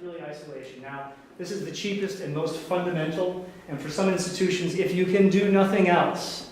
really isolation. Now, this is the cheapest and most fundamental, and for some institutions, if you can do nothing else,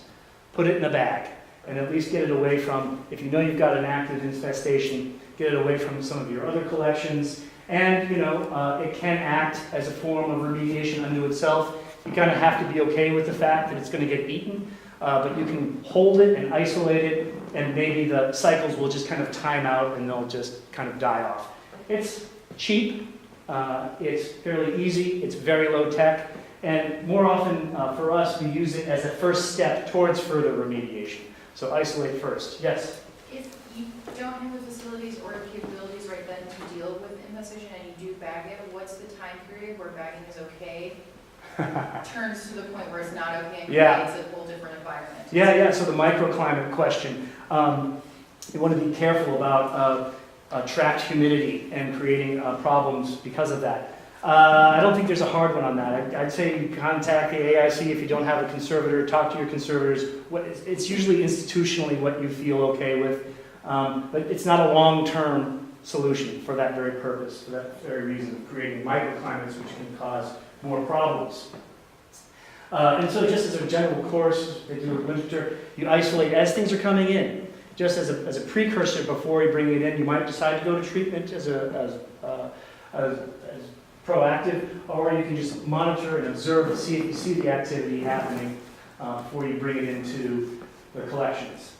put it in a bag, and at least get it away from, if you know you've got an active infestation, get it away from some of your other collections. And, you know, it can act as a form of remediation unto itself. You kind of have to be okay with the fact that it's going to get eaten, but you can hold it and isolate it, and maybe the cycles will just kind of time out and they'll just kind of die off. It's cheap, it's fairly easy, it's very low tech, and more often for us, we use it as a first step towards further remediation. So isolate first. Yes? If you don't have the facilities or capabilities right then to deal with infestation and you do bag it, what's the time period where bagging is okay? Turns to the point where it's not okay and creates a whole different environment. Yeah, so the microclimate question. You want to be careful about trapped humidity and creating problems because of that. I don't think there's a hard one on that. I'd say you contact the AIC if you don't have a conservator, talk to your conservators. It's usually institutionally what you feel okay with, but it's not a long-term solution for that very purpose, for that very reason of creating microclimates which can cause more problems. And so just as a general course, they do it winter, you isolate as things are coming in. Just as a precursor before you bring it in, you might decide to go to treatment as proactive, or you can just monitor and observe and see if you see the activity happening before you bring it into the collections.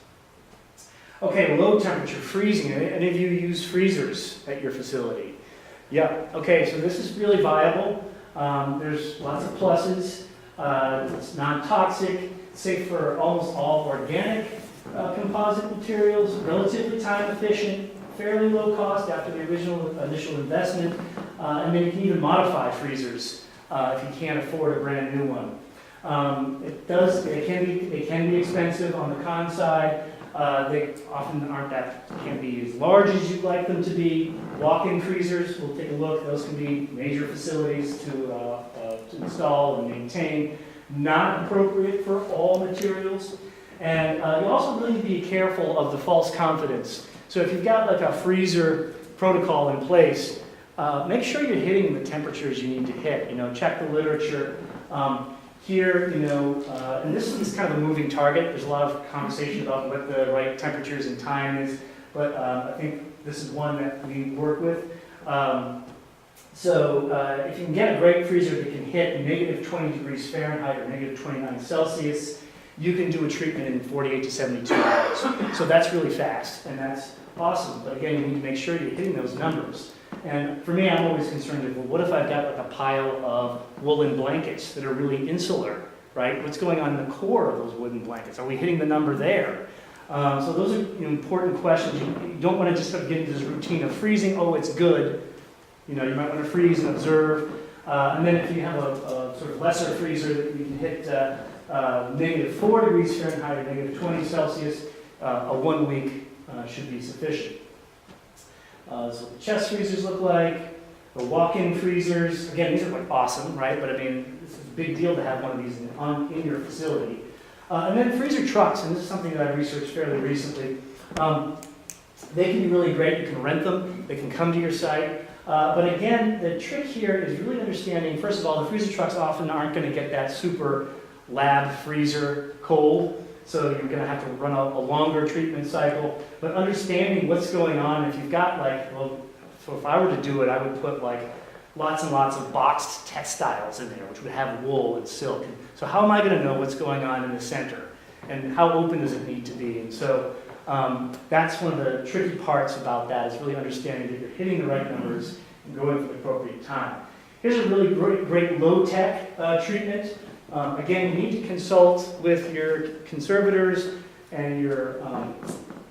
Okay, low temperature, freezing. Any of you use freezers at your facility? Yeah, okay, so this is really viable. There's lots of pluses. It's non-toxic, safe for almost all organic composite materials, relatively time efficient, fairly low cost after the initial investment, and then you can even modify freezers if you can't afford a brand new one. It can be expensive on the con side. They often can't be as large as you'd like them to be. Walk-in freezers, we'll take a look. Those can be major facilities to install and maintain. Not appropriate for all materials. And you also really need to be careful of the false confidence. So if you've got like a freezer protocol in place, make sure you're hitting the temperatures you need to hit. You know, check the literature. Here, you know, and this is kind of a moving target. There's a lot of conversation about what the right temperatures and time is, but I think this is one that we work with. So if you can get a great freezer that can hit negative 20 degrees Fahrenheit or negative 29 Celsius, you can do a treatment in 48 to 72 hours. So that's really fast, and that's awesome. But again, you need to make sure you're hitting those numbers. And for me, I'm always concerned with, well, what if I've got like a pile of woolen blankets that are really insular, right? What's going on in the core of those wooden blankets? Are we hitting the number there? So those are important questions. You don't want to just sort of get into this routine of freezing. Oh, it's good. You know, you might want to freeze and observe. And then if you have a sort of lesser freezer that you can hit negative 4 degrees Fahrenheit or negative 20 Celsius, a 1 week should be sufficient. So the chest freezers look like, the walk-in freezers. Again, these are like awesome, right? But I mean, it's a big deal to have one of these in your facility. And then freezer trucks, and this is something that I researched fairly recently. They can be really great. You can rent them. They can come to your site. But again, the trick here is really understanding, first of all, the freezer trucks often aren't going to get that super lab freezer cold. So you're going to have to run a longer treatment cycle. But understanding what's going on, if you've got like, well, so if I were to do it, I would put like lots and lots of boxed textiles in there, which would have wool and silk. So how am I going to know what's going on in the center? And how open does it need to be? And so that's one of the tricky parts about that, is really understanding that you're hitting the right numbers and going for the appropriate time. Here's a really great low-tech treatment. Again, you need to consult with your conservators and your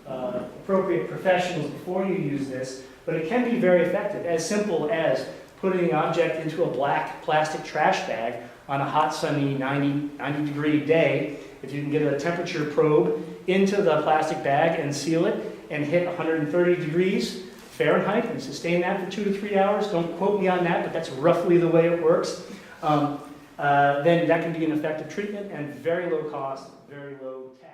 appropriate professionals before you use this, but it can be very effective, as simple as putting the object into a black plastic trash bag on a hot, sunny 90 degree day. If you can get a temperature probe into the plastic bag and seal it and hit 130 degrees Fahrenheit and sustain that for 2 to 3 hours, don't quote me on that, but that's roughly the way it works. Then that can be an effective treatment and very low cost, very low tech.